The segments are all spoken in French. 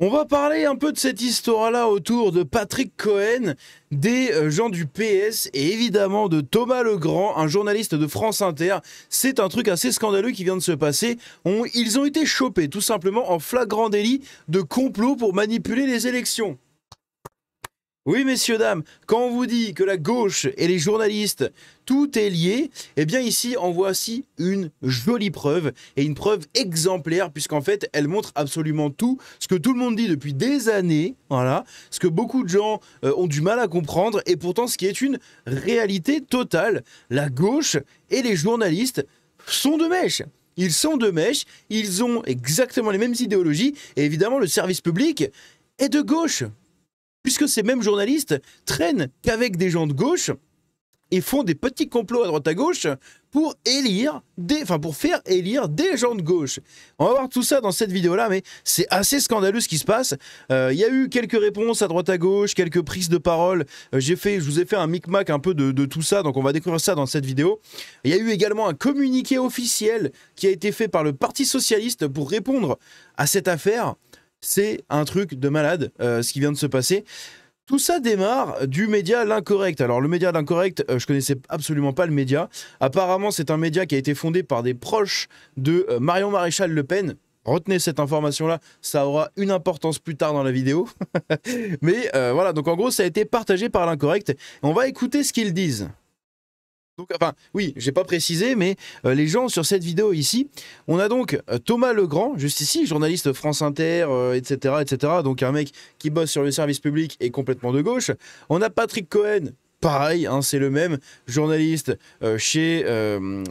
On va parler un peu de cette histoire-là autour de Patrick Cohen, des gens du PS et évidemment de Thomas Legrand, un journaliste de France Inter. C'est un truc assez scandaleux qui vient de se passer. Ils ont été chopés tout simplement en flagrant délit de complot pour manipuler les élections. Oui, messieurs, dames, quand on vous dit que la gauche et les journalistes, tout est lié, eh bien ici, en voici une jolie preuve, et une preuve exemplaire, puisqu'en fait, elle montre absolument tout, ce que tout le monde dit depuis des années, voilà, ce que beaucoup de gens ont du mal à comprendre, et pourtant ce qui est une réalité totale. La gauche et les journalistes sont de mèche. Ils sont de mèche, ils ont exactement les mêmes idéologies, et évidemment, le service public est de gauche. Puisque ces mêmes journalistes traînent qu'avec des gens de gauche et font des petits complots à droite à gauche pour faire élire des gens de gauche. On va voir tout ça dans cette vidéo-là, mais c'est assez scandaleux ce qui se passe. Il y a eu quelques réponses à droite à gauche, quelques prises de parole. Je vous ai fait un micmac un peu de tout ça, donc on va découvrir ça dans cette vidéo. Il y a eu également un communiqué officiel qui a été fait par le Parti Socialiste pour répondre à cette affaire. C'est un truc de malade, ce qui vient de se passer. Tout ça démarre du média L'Incorrect. Alors le média L'Incorrect, je connaissais absolument pas le média. Apparemment, c'est un média qui a été fondé par des proches de Marion Maréchal Le Pen. Retenez cette information-là, ça aura une importance plus tard dans la vidéo. Mais voilà, donc en gros, ça a été partagé par L'Incorrect. On va écouter ce qu'ils disent. Donc, enfin, oui, j'ai pas précisé, mais les gens sur cette vidéo ici, on a donc Thomas Legrand, juste ici, journaliste France Inter, etc., etc., donc un mec qui bosse sur le service public et complètement de gauche. On a Patrick Cohen, pareil, hein, c'est le même journaliste chez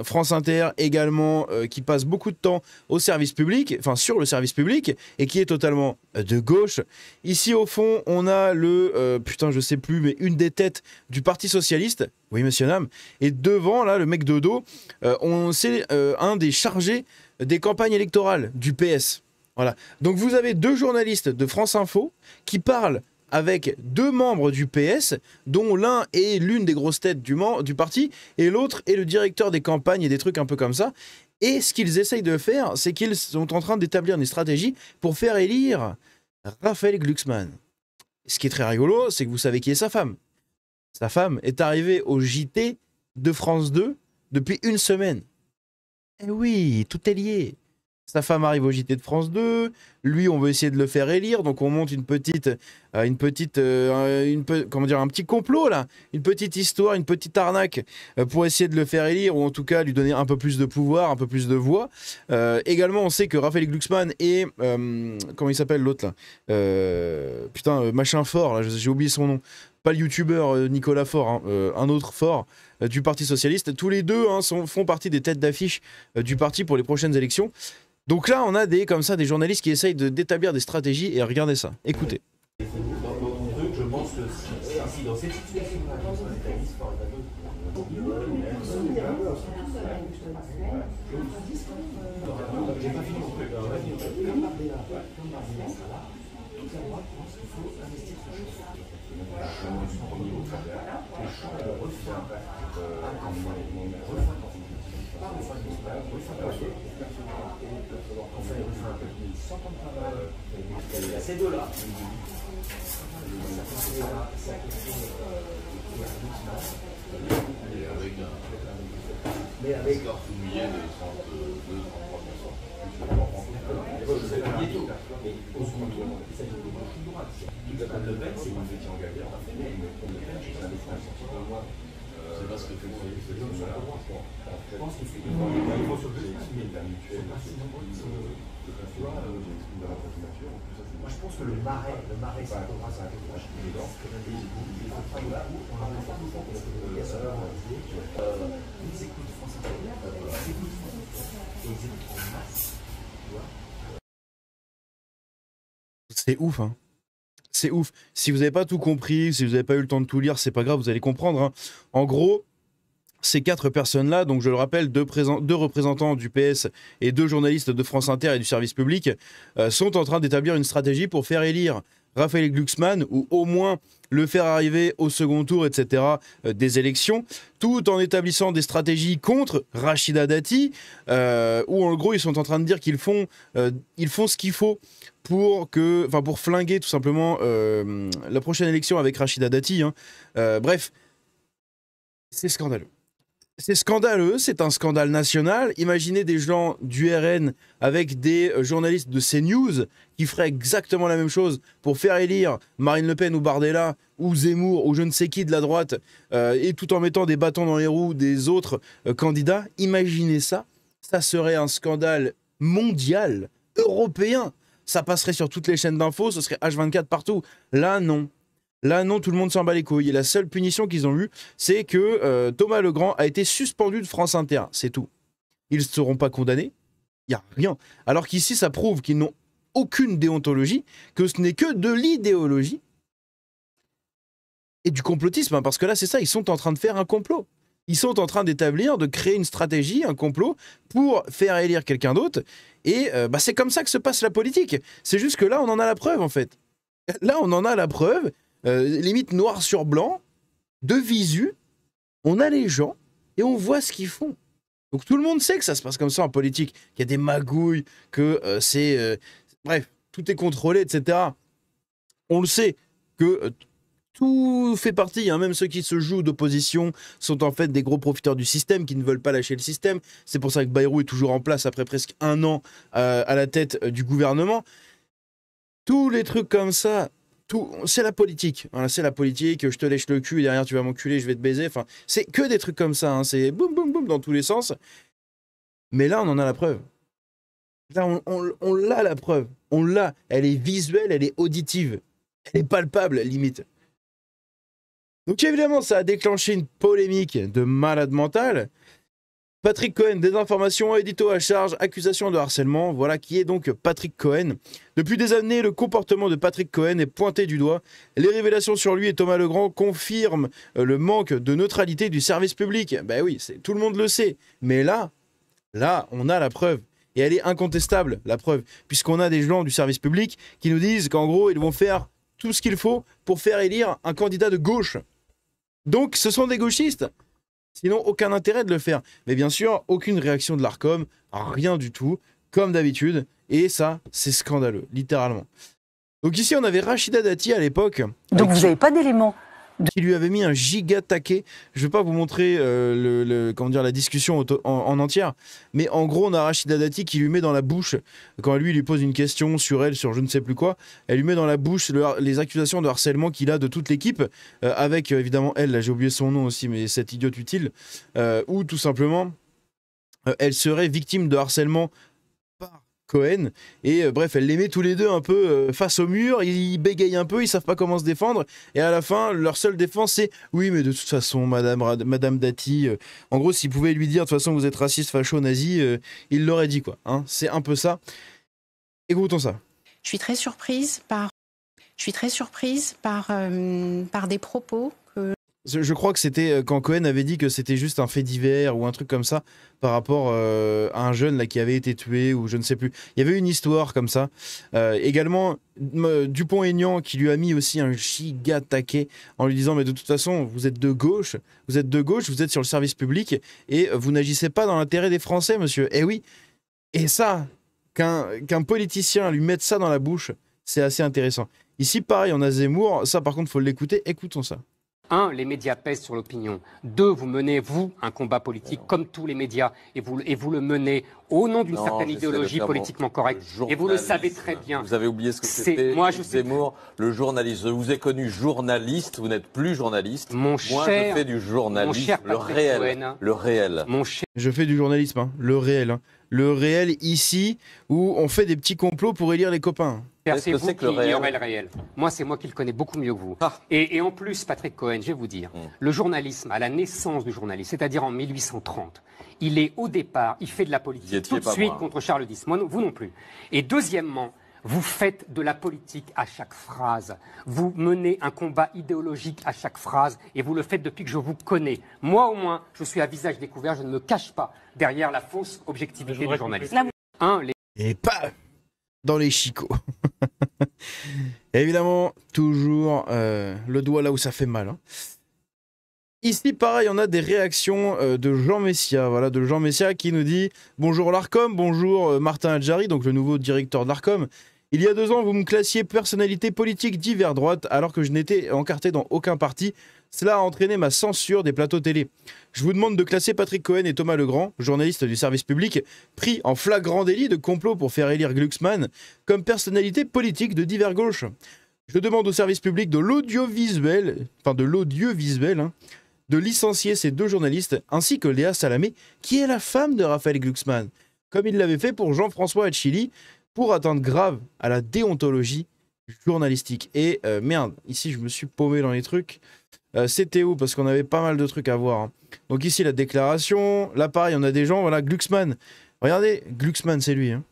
France Inter également, qui passe beaucoup de temps au service public, enfin sur le service public, et qui est totalement de gauche. Ici au fond, on a putain je sais plus, mais une des têtes du Parti Socialiste, oui monsieur Nam, et devant là le mec de dos, c'est un des chargés des campagnes électorales du PS. Voilà. Donc vous avez deux journalistes de France Info qui parlent avec deux membres du PS, dont l'un est l'une des grosses têtes du parti, et l'autre est le directeur des campagnes et des trucs un peu comme ça. Et ce qu'ils essayent de faire, c'est qu'ils sont en train d'établir une stratégie pour faire élire Raphaël Glucksmann. Ce qui est très rigolo, c'est que vous savez qui est sa femme. Sa femme est arrivée au JT de France 2 depuis une semaine. Eh oui, tout est lié. Sa femme arrive au JT de France 2, lui on veut essayer de le faire élire, donc on monte un petit complot là, une petite histoire, une petite arnaque pour essayer de le faire élire, ou en tout cas lui donner un peu plus de pouvoir, un peu plus de voix. Également on sait que Raphaël Glucksmann et, comment il s'appelle l'autre là, machin fort, là, j'ai oublié son nom, pas le youtubeur Nicolas Faure, hein, un autre fort du Parti Socialiste, tous les deux hein, font partie des têtes d'affiche du parti pour les prochaines élections. Donc là, on a des journalistes qui essayent d'établir des stratégies, et regardez ça, écoutez. Je pense que si dans cette situation, ces deux-là. Mais avec leur soumis de 32-33%. Je sais pas du tout. Mais au second tour, ça dit Le Pen, c'est une petite engagée. C'est pas ce que fait le Je pense qu'il faut sur le la mutuelle. Moi, je pense que le marais, c'est un peu grâce à la technologie. Ils écoutent France Inter, ils écoutent et ils écoutent en masse. C'est ouf, hein. C'est ouf. Si vous n'avez pas tout compris, si vous n'avez pas eu le temps de tout lire, c'est pas grave, vous allez comprendre. Hein. En gros, ces quatre personnes-là, donc je le rappelle, deux représentants du PS et deux journalistes de France Inter et du service public, sont en train d'établir une stratégie pour faire élire Raphaël Glucksmann ou au moins le faire arriver au second tour, etc., des élections, tout en établissant des stratégies contre Rachida Dati, où en gros ils sont en train de dire qu'ils font ce qu'il faut pour flinguer tout simplement la prochaine élection avec Rachida Dati. Bref, c'est scandaleux. C'est scandaleux, c'est un scandale national. Imaginez des gens du RN avec des journalistes de CNews qui feraient exactement la même chose pour faire élire Marine Le Pen ou Bardella ou Zemmour ou je ne sais qui de la droite, et tout en mettant des bâtons dans les roues des autres candidats. Imaginez ça, ça serait un scandale mondial, européen. Ça passerait sur toutes les chaînes d'infos, ce serait H24 partout. Là, non. Là, non, tout le monde s'en bat les couilles. Et la seule punition qu'ils ont eue, c'est que Thomas Legrand a été suspendu de France Inter. C'est tout. Ils ne seront pas condamnés. Il n'y a rien. Alors qu'ici, ça prouve qu'ils n'ont aucune déontologie, que ce n'est que de l'idéologie et du complotisme. Parce que là, c'est ça, ils sont en train de faire un complot. Ils sont en train de créer une stratégie, un complot, pour faire élire quelqu'un d'autre. Et c'est comme ça que se passe la politique. C'est juste que là, on en a la preuve, en fait. Là, on en a la preuve. Limite noir sur blanc, de visu, on a les gens et on voit ce qu'ils font. Donc tout le monde sait que ça se passe comme ça en politique, qu'il y a des magouilles, que bref, tout est contrôlé, etc. On le sait que tout fait partie, même ceux qui se jouent d'opposition sont en fait des gros profiteurs du système, qui ne veulent pas lâcher le système. C'est pour ça que Bayrou est toujours en place après presque 1 an à la tête du gouvernement. Tous les trucs comme ça, c'est la politique. Voilà, c'est la politique. Je te lèche le cul et derrière tu vas m'enculer, je vais te baiser. Enfin, c'est que des trucs comme ça. C'est boum boum boum dans tous les sens. Mais là, on en a la preuve. Là, on l'a la preuve. On l'a. Elle est visuelle, elle est auditive, elle est palpable limite. Donc évidemment, ça a déclenché une polémique de malade mental. Patrick Cohen, désinformation, édito à charge, accusation de harcèlement. Voilà qui est donc Patrick Cohen. Depuis des années, le comportement de Patrick Cohen est pointé du doigt. Les révélations sur lui et Thomas Legrand confirment le manque de neutralité du service public. Ben oui, tout le monde le sait. Mais là, on a la preuve. Et elle est incontestable, la preuve. Puisqu'on a des gens du service public qui nous disent qu'en gros, ils vont faire tout ce qu'il faut pour faire élire un candidat de gauche. Donc, ce sont des gauchistes. Sinon, aucun intérêt de le faire. Mais bien sûr, aucune réaction de l'Arcom, rien du tout, comme d'habitude. Et ça, c'est scandaleux, littéralement. Donc ici, on avait Rachida Dati à l'époque. Donc vous n'avez pas d'éléments qui lui avait mis un giga taquet. Je ne vais pas vous montrer la discussion en entière, mais en gros, on a Rachida Dati qui lui met dans la bouche, quand lui pose une question sur elle, sur je ne sais plus quoi, elle lui met dans la bouche les accusations de harcèlement qu'il a de toute l'équipe, avec évidemment elle, là j'ai oublié son nom aussi, mais cette idiote utile, ou tout simplement, elle serait victime de harcèlement par Cohen, et bref, elle les met tous les deux un peu face au mur, ils bégayent un peu, ils savent pas comment se défendre, et à la fin, leur seule défense c'est « Oui, mais de toute façon, Madame Dati, en gros, s'il pouvait lui dire « De toute façon, vous êtes raciste, facho, nazi il l'aurait dit, quoi. Hein, c'est un peu ça. Écoutons ça. Je suis très surprise par des propos que... Je crois que c'était quand Cohen avait dit que c'était juste un fait divers ou un truc comme ça par rapport à un jeune là, qui avait été tué ou je ne sais plus. Il y avait une histoire comme ça. Également, Dupont-Aignan qui lui a mis aussi un giga taquet en lui disant mais de toute façon vous êtes de gauche, vous êtes sur le service public et vous n'agissez pas dans l'intérêt des Français, monsieur. Eh oui. Et ça, qu'un politicien lui mette ça dans la bouche, c'est assez intéressant. Ici, pareil, on a Zemmour. Ça, par contre, faut l'écouter. Écoutons ça. 1, les médias pèsent sur l'opinion. 2, vous menez, vous, un combat politique comme tous les médias. Et vous le menez au nom d'une certaine idéologie politiquement correcte. Et vous le savez très bien. Vous avez oublié ce que c'était, Zemmour, le journaliste. Je vous ai connu journaliste, vous n'êtes plus journaliste. Moi, je fais du journalisme, le réel. Cohen, le réel. Je fais du journalisme, hein, le réel. Hein. Le réel ici, où on fait des petits complots pour élire les copains. C'est vous qui ignorez le réel. Moi, c'est moi qui le connais beaucoup mieux que vous. Ah. Et en plus, Patrick Cohen, je vais vous dire, le journalisme, à la naissance du journalisme, c'est-à-dire en 1830, il est au départ, il fait de la politique tout de suite contre Charles X. Moi, vous non plus. Et deuxièmement, vous faites de la politique à chaque phrase. Vous menez un combat idéologique à chaque phrase et vous le faites depuis que je vous connais. Moi, au moins, je suis à visage découvert, je ne me cache pas derrière la fausse objectivité du journaliste. Et pas. dans les chicots. Évidemment, toujours le doigt là où ça fait mal. Hein. Ici, pareil, on a des réactions de Jean Messia. Voilà, de Jean Messia qui nous dit « Bonjour l'Arcom, bonjour Martin Adjari, donc le nouveau directeur de l'Arcom. Il y a 2 ans, vous me classiez personnalité politique d'hiver droite alors que je n'étais encarté dans aucun parti. Cela a entraîné ma censure des plateaux télé. Je vous demande de classer Patrick Cohen et Thomas Legrand, journalistes du service public, pris en flagrant délit de complot pour faire élire Glucksmann, comme personnalité politique de divers gauche. Je demande au service public de l'audiovisuel, hein, de licencier ces 2 journalistes, ainsi que Léa Salamé, qui est la femme de Raphaël Glucksmann, comme il l'avait fait pour Jean-François Achilli, pour atteinte grave à la déontologie journalistique. Et merde, ici je me suis paumé dans les trucs. C'était où? Parce qu'on avait pas mal de trucs à voir. Hein. Donc ici la déclaration, là pareil, on a des gens, voilà, Glucksmann. Regardez, Glucksmann c'est lui. Hein.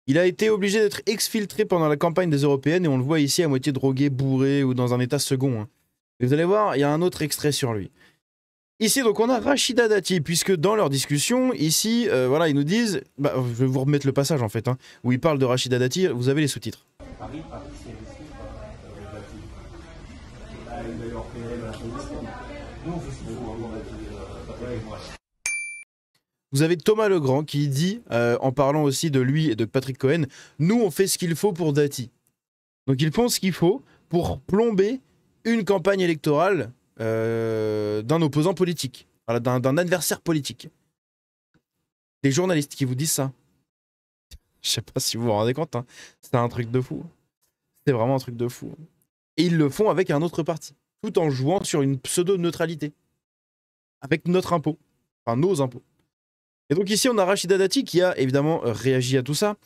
Il a été obligé d'être exfiltré pendant la campagne des Européennes et on le voit ici à moitié drogué, bourré ou dans un état second. Hein. Et vous allez voir, il y a un autre extrait sur lui. Ici, donc, on a Rachida Dati, puisque dans leur discussion, ici, voilà, ils nous disent... Bah, je vais vous remettre le passage, en fait, hein, où ils parlent de Rachida Dati. Vous avez les sous-titres. Paris, c'est risqué par Dati. D'ailleurs, vous avez Thomas Legrand qui dit, en parlant aussi de lui et de Patrick Cohen, « Nous, on fait ce qu'il faut pour Dati. » Donc, ils font ce qu'il faut pour plomber une campagne électorale d'un opposant politique, voilà, d'un adversaire politique. Des journalistes qui vous disent ça. Je sais pas si vous vous rendez compte, hein. C'est un truc de fou. C'est vraiment un truc de fou. Et ils le font avec un autre parti, tout en jouant sur une pseudo-neutralité. Avec notre impôt. Enfin, nos impôts. Et donc ici, on a Rachida Dati qui a évidemment réagi à tout ça.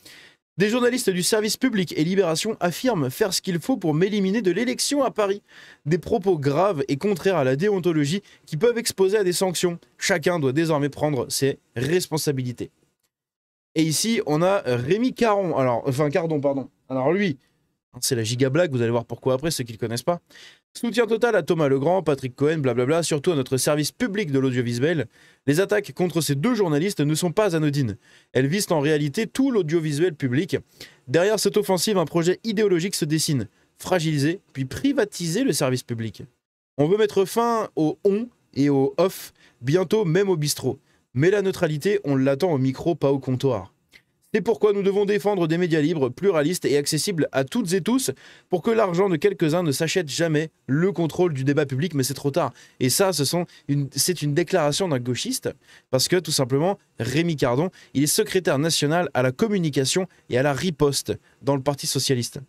Des journalistes du service public et Libération affirment faire ce qu'il faut pour m'éliminer de l'élection à Paris. Des propos graves et contraires à la déontologie qui peuvent exposer à des sanctions. Chacun doit désormais prendre ses responsabilités. Et ici, on a Rémi Cardon. Alors lui, c'est la giga blague, vous allez voir pourquoi après, ceux qui ne le connaissent pas. Soutien total à Thomas Legrand, Patrick Cohen, blablabla, surtout à notre service public de l'audiovisuel. Les attaques contre ces 2 journalistes ne sont pas anodines. Elles visent en réalité tout l'audiovisuel public. Derrière cette offensive, un projet idéologique se dessine. Fragiliser, puis privatiser le service public. On veut mettre fin au on et au off, bientôt même au bistrot. Mais la neutralité, on l'attend au micro, pas au comptoir. C'est pourquoi nous devons défendre des médias libres, pluralistes et accessibles à toutes et tous pour que l'argent de quelques-uns ne s'achète jamais le contrôle du débat public, mais c'est trop tard. Et ça, c'est une déclaration d'un gauchiste parce que tout simplement, Rémi Cardon, il est secrétaire national à la communication et à la riposte dans le Parti socialiste.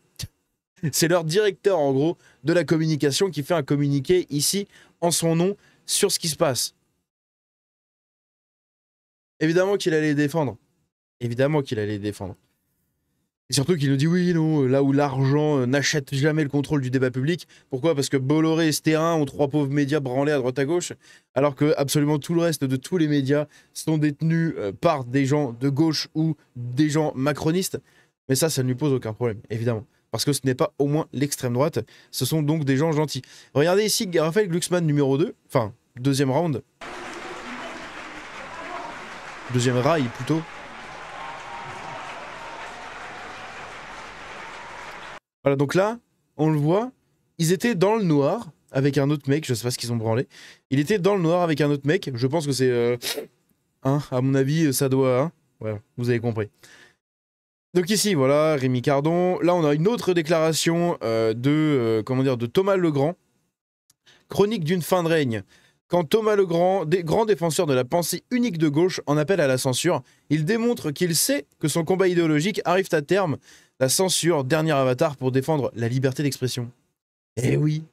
C'est leur directeur, en gros, de la communication qui fait un communiqué ici, en son nom, sur ce qui se passe. Évidemment qu'il allait les défendre. Évidemment qu'il allait les défendre. Et surtout qu'il nous dit oui, non, là où l'argent n'achète jamais le contrôle du débat public. Pourquoi? Parce que Bolloré et Stérin ont 3 pauvres médias branlés à droite à gauche, alors que absolument tout le reste de tous les médias sont détenus par des gens de gauche ou des gens macronistes. Mais ça ne lui pose aucun problème, évidemment. Parce que ce n'est pas au moins l'extrême droite, ce sont donc des gens gentils. Regardez ici Raphaël Glucksmann numéro 2, enfin, 2e round. 2e rail plutôt. Voilà, donc là, on le voit, ils étaient dans le noir avec un autre mec, je sais pas ce qu'ils ont branlé. Il était dans le noir avec un autre mec, je pense que c'est... à mon avis, ça doit... voilà, vous avez compris. Donc ici, voilà, Rémi Cardon. Là, on a une autre déclaration de Thomas Legrand. Chronique d'une fin de règne. Quand Thomas Legrand, grand défenseur de la pensée unique de gauche, en appelle à la censure, il démontre qu'il sait que son combat idéologique arrive à terme. La censure, dernier avatar pour défendre la liberté d'expression. Eh oui.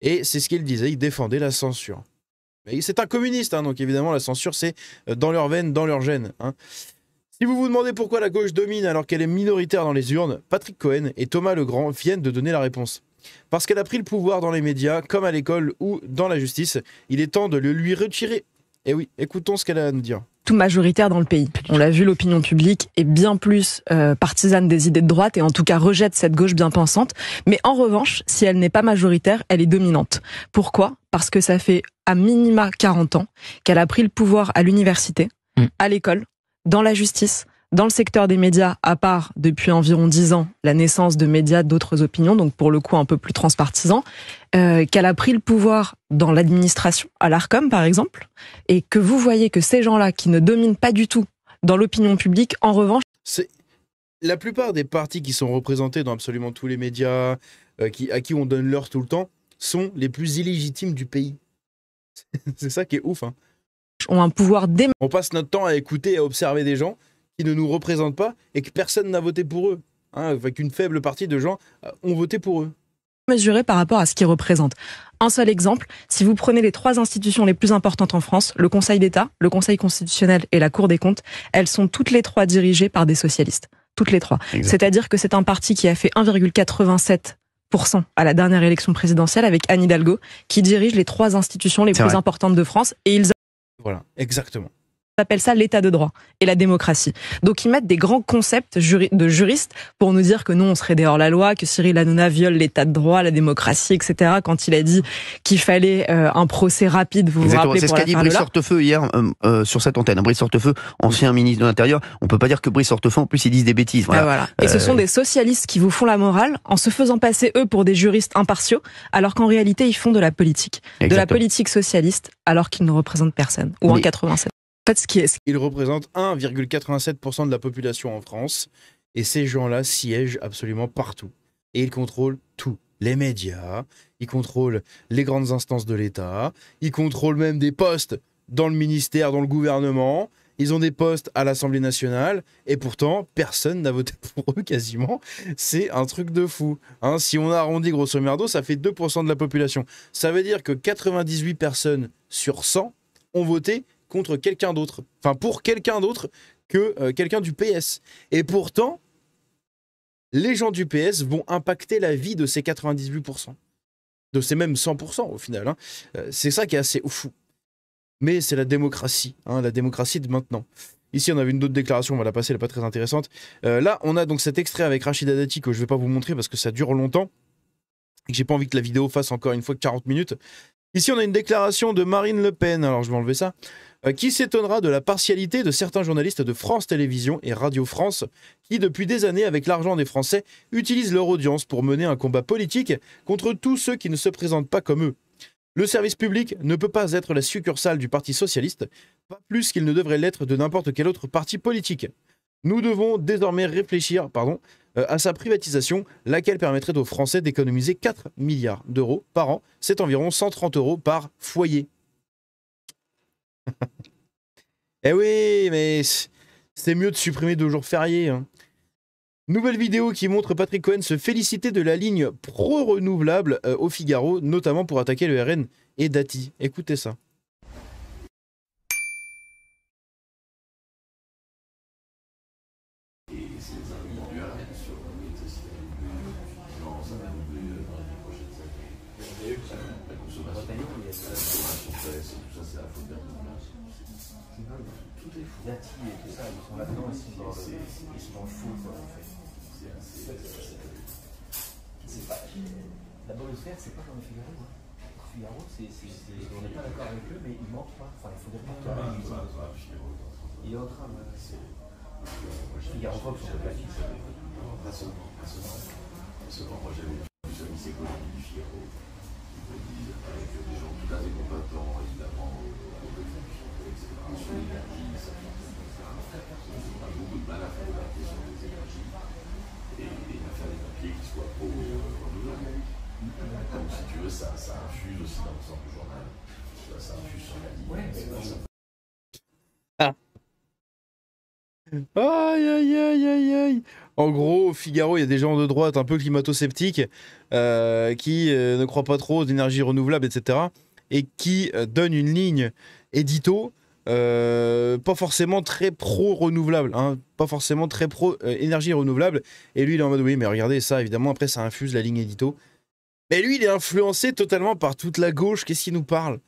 Et c'est ce qu'il disait, il défendait la censure. C'est un communiste, hein, donc évidemment la censure c'est dans leurs veines, dans leurs gènes. Hein. Si vous vous demandez pourquoi la gauche domine alors qu'elle est minoritaire dans les urnes, Patrick Cohen et Thomas Legrand viennent de donner la réponse. Parce qu'elle a pris le pouvoir dans les médias, comme à l'école ou dans la justice, il est temps de le lui retirer. Eh oui, écoutons ce qu'elle a à nous dire. tout majoritaire dans le pays. On l'a vu, l'opinion publique est bien plus partisane des idées de droite et en tout cas rejette cette gauche bien pensante. Mais en revanche, si elle n'est pas majoritaire, elle est dominante. Pourquoi ? Parce que ça fait à minima 40 ans qu'elle a pris le pouvoir à l'université, à l'école, dans la justice, dans le secteur des médias, à part depuis environ 10 ans la naissance de médias d'autres opinions, donc pour le coup un peu plus transpartisans, qu'elle a pris le pouvoir dans l'administration, à l'Arcom par exemple, et que vous voyez que ces gens-là qui ne dominent pas du tout dans l'opinion publique, en revanche... La plupart des partis qui sont représentés dans absolument tous les médias, à qui on donne l'heure tout le temps, sont les plus illégitimes du pays. C'est ça qui est ouf. Hein. Ont un pouvoir On passe notre temps à écouter et à observer des gens qui ne nous représentent pas et que personne n'a voté pour eux. Hein, qu'une faible partie de gens ont voté pour eux. Mesuré par rapport à ce qu'ils représentent. Un seul exemple, si vous prenez les 3 institutions les plus importantes en France, le Conseil d'État, le Conseil constitutionnel et la Cour des comptes, elles sont toutes les 3 dirigées par des socialistes. Toutes les 3. C'est-à-dire que c'est un parti qui a fait 1,87% à la dernière élection présidentielle avec Anne Hidalgo, qui dirige les 3 institutions les plus importantes de France. Et ils... Voilà, exactement. Appelle ça l'état de droit et la démocratie. Donc ils mettent des grands concepts de juristes pour nous dire que nous on serait des hors-la-loi, que Cyril Hanouna viole l'état de droit, la démocratie, etc. Quand il a dit qu'il fallait un procès rapide, vous vous rappelez, c'est ce qu'a dit Brice Hortefeux hier sur cette antenne. Brice Hortefeux, ancien ministre de l'Intérieur, on peut pas dire que Brice Hortefeux en plus ils disent des bêtises. Voilà. Et ce sont des socialistes qui vous font la morale en se faisant passer eux pour des juristes impartiaux, alors qu'en réalité ils font de la politique. Exactement. De la politique socialiste alors qu'ils ne représentent personne. Ou en 87. En fait, Ils représentent 1,87% de la population en France et ces gens-là siègent absolument partout. Et ils contrôlent tout. Les médias, ils contrôlent les grandes instances de l'État, ils contrôlent même des postes dans le ministère, dans le gouvernement, ils ont des postes à l'Assemblée nationale et pourtant personne n'a voté pour eux quasiment. C'est un truc de fou. Hein, si on arrondit grosso merdo, ça fait 2% de la population. Ça veut dire que 98 personnes sur 100 ont voté contre quelqu'un d'autre, enfin pour quelqu'un d'autre que quelqu'un du PS. Et pourtant, les gens du PS vont impacter la vie de ces 98%. De ces même 100% au final. Hein. C'est ça qui est assez fou. Mais c'est la démocratie, hein, la démocratie de maintenant. Ici, on avait une autre déclaration, on va la passer, elle n'est pas très intéressante. Là, on a donc cet extrait avec Rachida Dati que je ne vais pas vous montrer parce que ça dure longtemps et que j'ai pas envie que la vidéo fasse encore une fois 40 minutes. Ici, on a une déclaration de Marine Le Pen, alors je vais enlever ça, qui s'étonnera de la partialité de certains journalistes de France Télévisions et Radio France qui, depuis des années, avec l'argent des Français, utilisent leur audience pour mener un combat politique contre tous ceux qui ne se présentent pas comme eux. Le service public ne peut pas être la succursale du Parti socialiste, pas plus qu'il ne devrait l'être de n'importe quel autre parti politique. Nous devons désormais réfléchir à sa privatisation, laquelle permettrait aux Français d'économiser 4 milliards d'euros par an. C'est environ 130 euros par foyer. Eh oui, mais c'est mieux de supprimer 2 jours fériés. Hein. Nouvelle vidéo qui montre Patrick Cohen se féliciter de la ligne pro-renouvelable au Figaro, notamment pour attaquer le RN et Dati. Écoutez ça. La bonne sphère, c'est pas dans le Figaro. Hein. Le Figaro, on n'est pas d'accord avec eux, mais ils mentent pas. Enfin, il faudrait pas qu'il il est en train de... Figaro Fox, on peut pas dire. Pas seulement. Moi, j'avais vu ce lycée économique du Figaro. Ils me disent que des gens tout à fait compétents, évidemment, etc. Sur l'énergie, ça a beaucoup de mal à faire la question des énergies et à faire des papiers qui soient pro-renouvelables. Donc, si tu veux, ça infuse aussi dans le sens du journal. Ça infuse sur la ligne. Aïe, aïe, aïe, aïe, aïe. En gros, au Figaro, il y a des gens de droite un peu climato-sceptiques qui ne croient pas trop aux énergies renouvelables, etc. Et qui donnent une ligne édito pas forcément très pro-renouvelable, hein, pas forcément très pro-énergie renouvelable. Et lui, il est en mode, oui, mais regardez ça, évidemment, après, ça infuse la ligne édito. Mais lui, il est influencé totalement par toute la gauche. Qu'est-ce qu'il nous parle?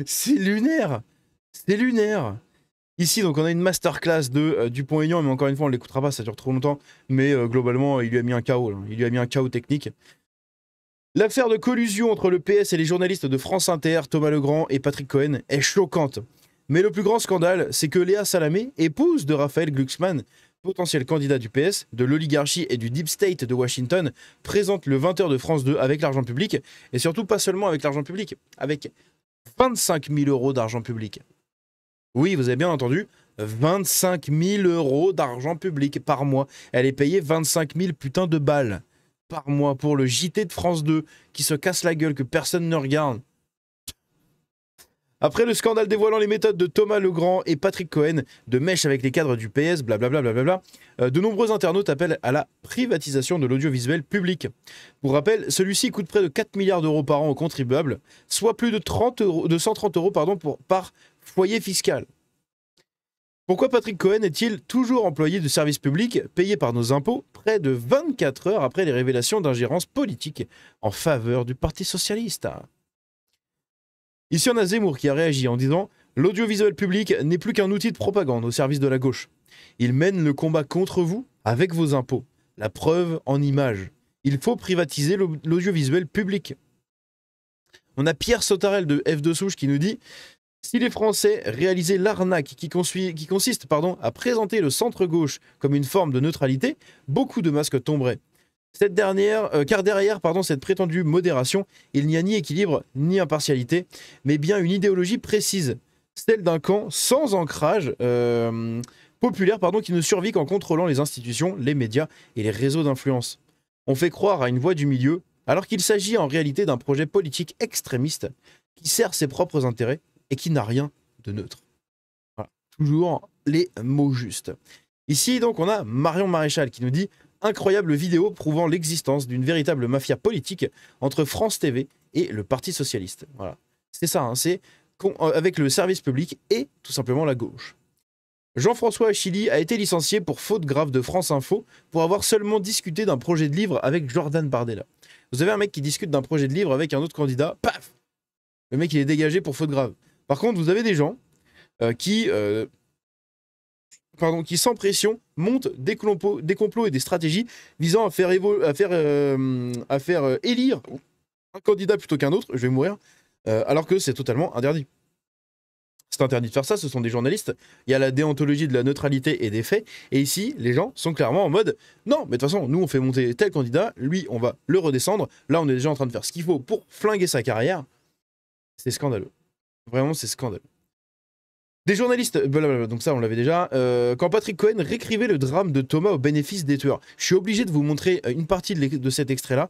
C'est lunaire. C'est lunaire. Ici, donc, on a une masterclass de Dupont-Aignan, mais encore une fois, on ne l'écoutera pas, ça dure trop longtemps. Mais globalement, il lui a mis un chaos. Là. Il lui a mis un chaos technique. L'affaire de collusion entre le PS et les journalistes de France Inter, Thomas Legrand et Patrick Cohen, est choquante. Mais le plus grand scandale, c'est que Léa Salamé, épouse de Raphaël Glucksmann, potentiel candidat du PS, de l'oligarchie et du Deep State de Washington, présente le 20h de France 2 avec l'argent public, et surtout pas seulement avec l'argent public, avec 25 000 € d'argent public. Oui, vous avez bien entendu, 25 000 € d'argent public par mois. Elle est payée 25 000 putains de balles par mois pour le JT de France 2 qui se casse la gueule, que personne ne regarde. Après le scandale dévoilant les méthodes de Thomas Legrand et Patrick Cohen, de mèche avec les cadres du PS, blablabla, de nombreux internautes appellent à la privatisation de l'audiovisuel public. Pour rappel, celui-ci coûte près de 4 milliards d'euros par an aux contribuables, soit plus de 130 € par foyer fiscal. Pourquoi Patrick Cohen est-il toujours employé de service public, payé par nos impôts, près de 24 heures après les révélations d'ingérence politique en faveur du Parti socialiste? Ici, on a Zemmour qui a réagi en disant « L'audiovisuel public n'est plus qu'un outil de propagande au service de la gauche. Il mène le combat contre vous avec vos impôts. La preuve en images. Il faut privatiser l'audiovisuel public. » On a Pierre Sautarel de F2 Souche qui nous dit « Si les Français réalisaient l'arnaque qui consiste à présenter le centre-gauche comme une forme de neutralité, beaucoup de masques tomberaient. Car derrière cette prétendue modération, il n'y a ni équilibre ni impartialité, mais bien une idéologie précise, celle d'un camp sans ancrage populaire qui ne survit qu'en contrôlant les institutions, les médias et les réseaux d'influence. On fait croire à une voie du milieu, alors qu'il s'agit en réalité d'un projet politique extrémiste qui sert ses propres intérêts et qui n'a rien de neutre. Voilà. Toujours les mots justes. Ici, donc, on a Marion Maréchal qui nous dit « Incroyable vidéo prouvant l'existence d'une véritable mafia politique entre France TV et le Parti Socialiste. » Voilà. C'est ça, c'est avec le service public et tout simplement la gauche. Jean-François Achilly a été licencié pour faute grave de France Info pour avoir seulement discuté d'un projet de livre avec Jordan Bardella. Vous avez un mec qui discute d'un projet de livre avec un autre candidat, paf! Le mec, il est dégagé pour faute grave. Par contre, vous avez des gens qui sans pression, montent des complots et des stratégies visant à faire élire un candidat plutôt qu'un autre, je vais mourir, alors que c'est totalement interdit. C'est interdit de faire ça, ce sont des journalistes, il y a la déontologie de la neutralité et des faits, et ici, les gens sont clairement en mode « Non, mais de toute façon, nous on fait monter tel candidat, lui on va le redescendre, là on est déjà en train de faire ce qu'il faut pour flinguer sa carrière. » C'est scandaleux. Vraiment, c'est scandaleux. Des journalistes, blablabla, donc ça on l'avait déjà, quand Patrick Cohen réécrivait le drame de Thomas au bénéfice des tueurs. Je suis obligé de vous montrer une partie de cet extrait-là.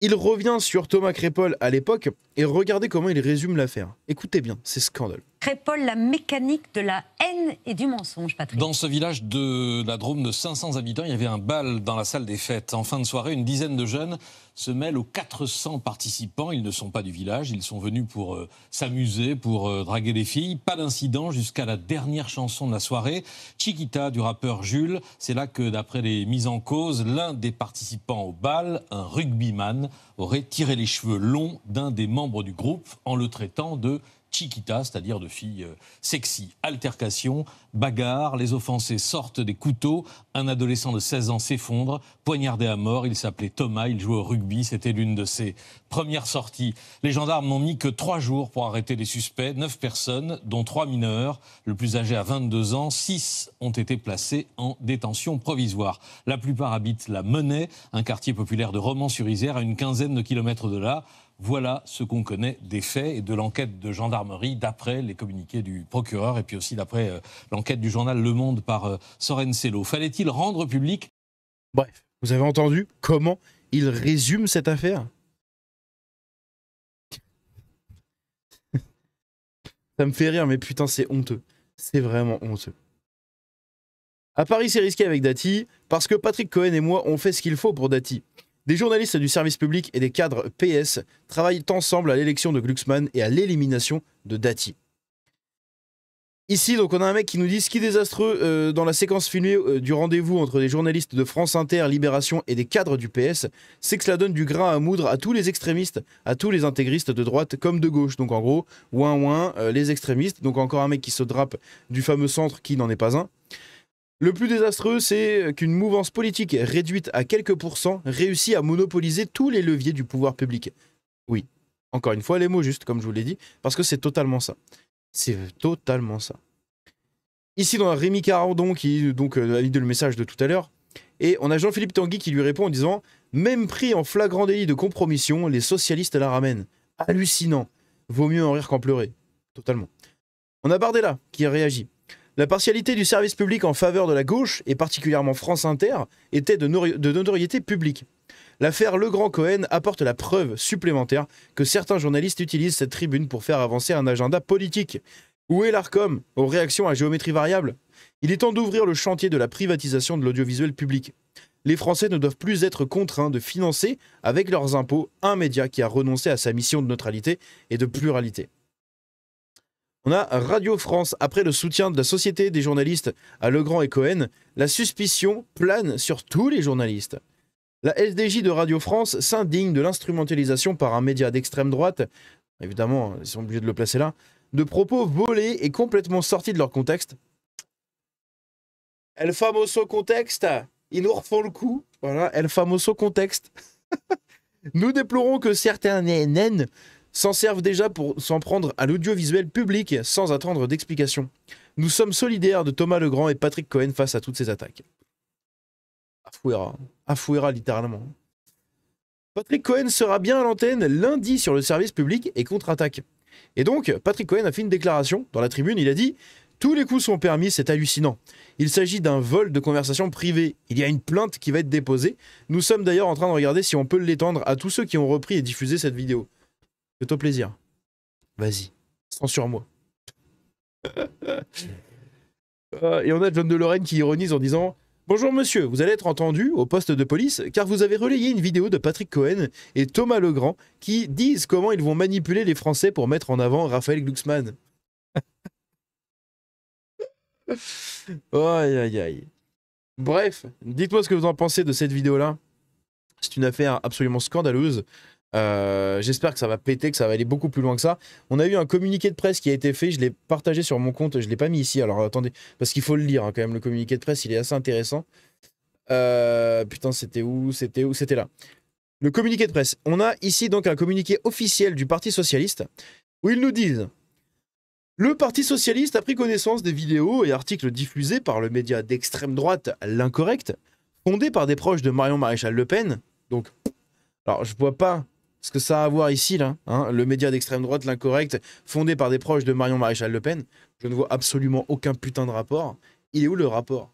Il revient sur Thomas Crépol à l'époque et regardez comment il résume l'affaire. Écoutez bien, c'est scandaleux. Crépol, la mécanique de la haine et du mensonge, Patrick. Dans ce village de la Drôme de 500 habitants, il y avait un bal dans la salle des fêtes. En fin de soirée, une dizaine de jeunes se mêlent aux 400 participants. Ils ne sont pas du village, ils sont venus pour s'amuser, pour draguer des filles. Pas d'incident jusqu'à la dernière chanson de la soirée, Chiquita du rappeur Jules. C'est là que, d'après les mises en cause, l'un des participants au bal, un rugbyman, aurait tiré les cheveux longs d'un des membres du groupe en le traitant de Chiquita, c'est-à-dire de filles sexy. Altercation, bagarre, les offensés sortent des couteaux, un adolescent de 16 ans s'effondre, poignardé à mort, il s'appelait Thomas, il jouait au rugby, c'était l'une de ses premières sorties. Les gendarmes n'ont mis que 3 jours pour arrêter les suspects, 9 personnes, dont 3 mineurs, le plus âgé a 22 ans, 6 ont été placés en détention provisoire. La plupart habitent la Menée, un quartier populaire de Romans-sur-Isère, à une quinzaine de kilomètres de là. Voilà ce qu'on connaît des faits et de l'enquête de gendarmerie d'après les communiqués du procureur et puis aussi d'après l'enquête du journal Le Monde par Soren Sello. Fallait-il rendre public? Bref, vous avez entendu comment il résume cette affaire? Ça me fait rire, mais putain, c'est honteux. C'est vraiment honteux. À Paris, c'est risqué avec Dati, parce que Patrick Cohen et moi, on fait ce qu'il faut pour Dati. Des journalistes du service public et des cadres PS travaillent ensemble à l'élection de Glucksmann et à l'élimination de Dati. Ici, donc, on a un mec qui nous dit ce qui est désastreux dans la séquence filmée du rendez-vous entre des journalistes de France Inter, Libération et des cadres du PS, c'est que cela donne du grain à moudre à tous les extrémistes, à tous les intégristes de droite comme de gauche. Donc en gros, les extrémistes. Donc encore un mec qui se drape du fameux centre qui n'en est pas un. Le plus désastreux, c'est qu'une mouvance politique réduite à quelques pourcents réussit à monopoliser tous les leviers du pouvoir public. Oui, encore une fois, les mots justes, comme je vous l'ai dit, parce que c'est totalement ça. C'est totalement ça. Ici, on a Rémi Carandon qui a lu le message de tout à l'heure. Et on a Jean-Philippe Tanguy qui lui répond en disant « Même pris en flagrant délit de compromission, les socialistes la ramènent. Hallucinant. Vaut mieux en rire qu'en pleurer. » Totalement. On a Bardella qui a réagi. La partialité du service public en faveur de la gauche, et particulièrement France Inter, était de notoriété publique. L'affaire Legrand-Cohen apporte la preuve supplémentaire que certains journalistes utilisent cette tribune pour faire avancer un agenda politique. Où est l'ARCOM aux réactions à géométrie variable? Il est temps d'ouvrir le chantier de la privatisation de l'audiovisuel public. Les Français ne doivent plus être contraints de financer, avec leurs impôts, un média qui a renoncé à sa mission de neutralité et de pluralité. On a Radio France. Après le soutien de la Société des journalistes à Legrand et Cohen, la suspicion plane sur tous les journalistes. La SDJ de Radio France s'indigne de l'instrumentalisation par un média d'extrême droite, évidemment, ils sont obligés de le placer là, de propos volés et complètement sortis de leur contexte. El famoso contexte, ils nous refont le coup. Voilà, el famoso contexte. Nous déplorons que certains NN s'en servent déjà pour s'en prendre à l'audiovisuel public sans attendre d'explications. Nous sommes solidaires de Thomas Legrand et Patrick Cohen face à toutes ces attaques. Afouera littéralement. Patrick Cohen sera bien à l'antenne lundi sur le service public et contre-attaque. Et donc, Patrick Cohen a fait une déclaration dans la tribune, il a dit « Tous les coups sont permis, c'est hallucinant. Il s'agit d'un vol de conversation privée. Il y a une plainte qui va être déposée. Nous sommes d'ailleurs en train de regarder si on peut l'étendre à tous ceux qui ont repris et diffusé cette vidéo. Fais-toi plaisir. Vas-y, censure-moi. » Et on a John de Lorraine qui ironise en disant « Bonjour monsieur, vous allez être entendu au poste de police car vous avez relayé une vidéo de Patrick Cohen et Thomas Legrand qui disent comment ils vont manipuler les Français pour mettre en avant Raphaël Glucksmann. » Aïe aïe aïe. Bref, dites-moi ce que vous en pensez de cette vidéo-là. C'est une affaire absolument scandaleuse. J'espère que ça va péter, que ça va aller beaucoup plus loin que ça. On a eu un communiqué de presse qui a été fait, je l'ai partagé sur mon compte, je l'ai pas mis ici, alors attendez, parce qu'il faut le lire hein, quand même, le communiqué de presse, il est assez intéressant. Putain, c'était où? C'était là. Le communiqué de presse. On a ici donc un communiqué officiel du Parti Socialiste, où ils nous disent: le Parti Socialiste a pris connaissance des vidéos et articles diffusés par le média d'extrême droite L'Incorrect, fondé par des proches de Marion Maréchal Le Pen. Donc, alors je vois pas ce que ça a à voir ici, là, hein, le média d'extrême droite, L'Incorrect, fondé par des proches de Marion Maréchal Le Pen. Je ne vois absolument aucun putain de rapport. Il est où le rapport?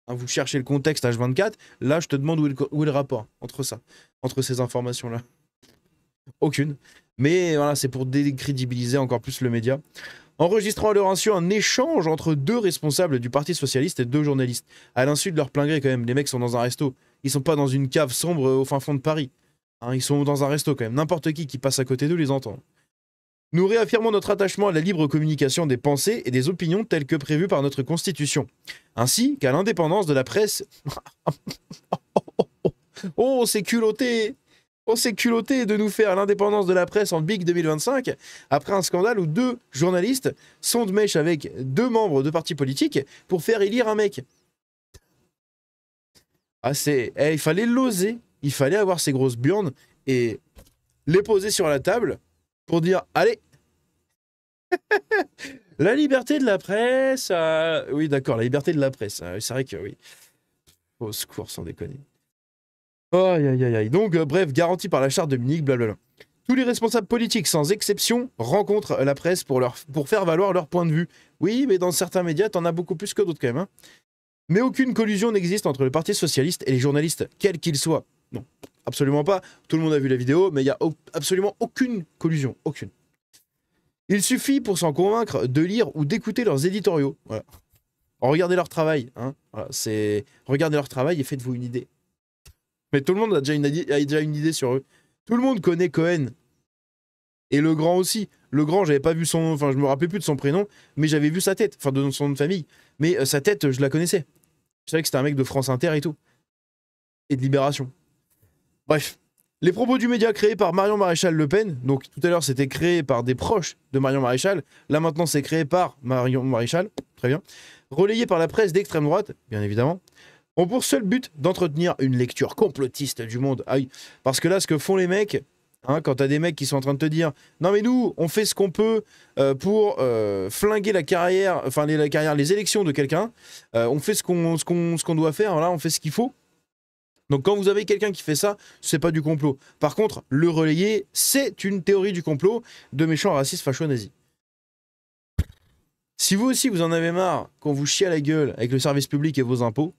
Hein, vous cherchez le contexte H24, là je te demande où est le rapport entre ça, entre ces informations-là. Aucune. Mais voilà, c'est pour décrédibiliser encore plus le média. Enregistrant à leur insu un échange entre deux responsables du Parti Socialiste et deux journalistes. À l'insu de leur plein gré quand même, les mecs sont dans un resto. Ils sont pas dans une cave sombre au fin fond de Paris. Hein, ils sont dans un resto quand même. N'importe qui passe à côté d'eux les entend. Nous réaffirmons notre attachement à la libre communication des pensées et des opinions telles que prévues par notre Constitution, ainsi qu'à l'indépendance de la presse. Oh, c'est culotté! On s'est culotté de nous faire l'indépendance de la presse en BIC 2025 après un scandale où deux journalistes sont de mèche avec deux membres de partis politiques pour faire élire un mec. Ah, il fallait l'oser, il fallait avoir ces grosses burnes et les poser sur la table pour dire allez, la liberté de la presse. Oui, d'accord, la liberté de la presse. C'est vrai que oui. Au secours, sans déconner. Aïe, aïe, aïe, aïe. Donc, bref, garanti par la charte de Munich, blablabla. Tous les responsables politiques, sans exception, rencontrent la presse pour faire valoir leur point de vue. Oui, mais dans certains médias, t'en as beaucoup plus que d'autres quand même. Hein. Mais aucune collusion n'existe entre le Parti Socialiste et les journalistes, quels qu'ils soient. Non, absolument pas. Tout le monde a vu la vidéo, mais il n'y a absolument aucune collusion. Aucune. Il suffit pour s'en convaincre de lire ou d'écouter leurs éditoriaux. Voilà. Regardez leur travail. Hein. Voilà, regardez leur travail et faites-vous une idée. Mais tout le monde a déjà une idée sur eux. Tout le monde connaît Cohen Et le grand aussi. Le grand, j'avais pas vu son... Enfin, je me rappelais plus de son prénom, mais j'avais vu sa tête. Enfin, de son nom de famille. Mais sa tête, je la connaissais. Je savais que c'était un mec de France Inter et tout. Et de Libération. Bref. Les propos du média créés par Marion Maréchal Le Pen. Donc, tout à l'heure, c'était créé par des proches de Marion Maréchal. Là, maintenant, c'est créé par Marion Maréchal. Très bien. Relayé par la presse d'extrême droite, bien évidemment. Ont pour seul but d'entretenir une lecture complotiste du monde. Ah oui. Parce que là, ce que font les mecs... Hein, quand t'as des mecs qui sont en train de te dire non mais nous on fait ce qu'on peut pour flinguer la carrière, enfin les élections de quelqu'un, on fait ce qu'on doit faire, là on fait ce qu'il faut. Donc quand vous avez quelqu'un qui fait ça, c'est pas du complot. Par contre, le relayer, c'est une théorie du complot de méchants racistes facho-nazis. Si vous aussi vous en avez marre qu'on vous chie à la gueule avec le service public et vos impôts,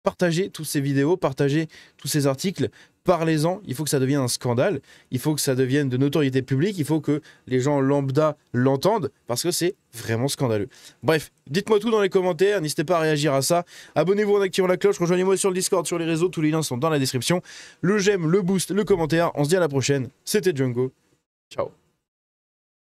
partagez toutes ces vidéos, partagez tous ces articles, parlez-en, il faut que ça devienne un scandale, il faut que ça devienne de notoriété publique, il faut que les gens lambda l'entendent, parce que c'est vraiment scandaleux. Bref, dites-moi tout dans les commentaires, n'hésitez pas à réagir à ça, abonnez-vous en activant la cloche, rejoignez-moi sur le Discord, sur les réseaux, tous les liens sont dans la description, le j'aime, le boost, le commentaire, on se dit à la prochaine, c'était Django, ciao.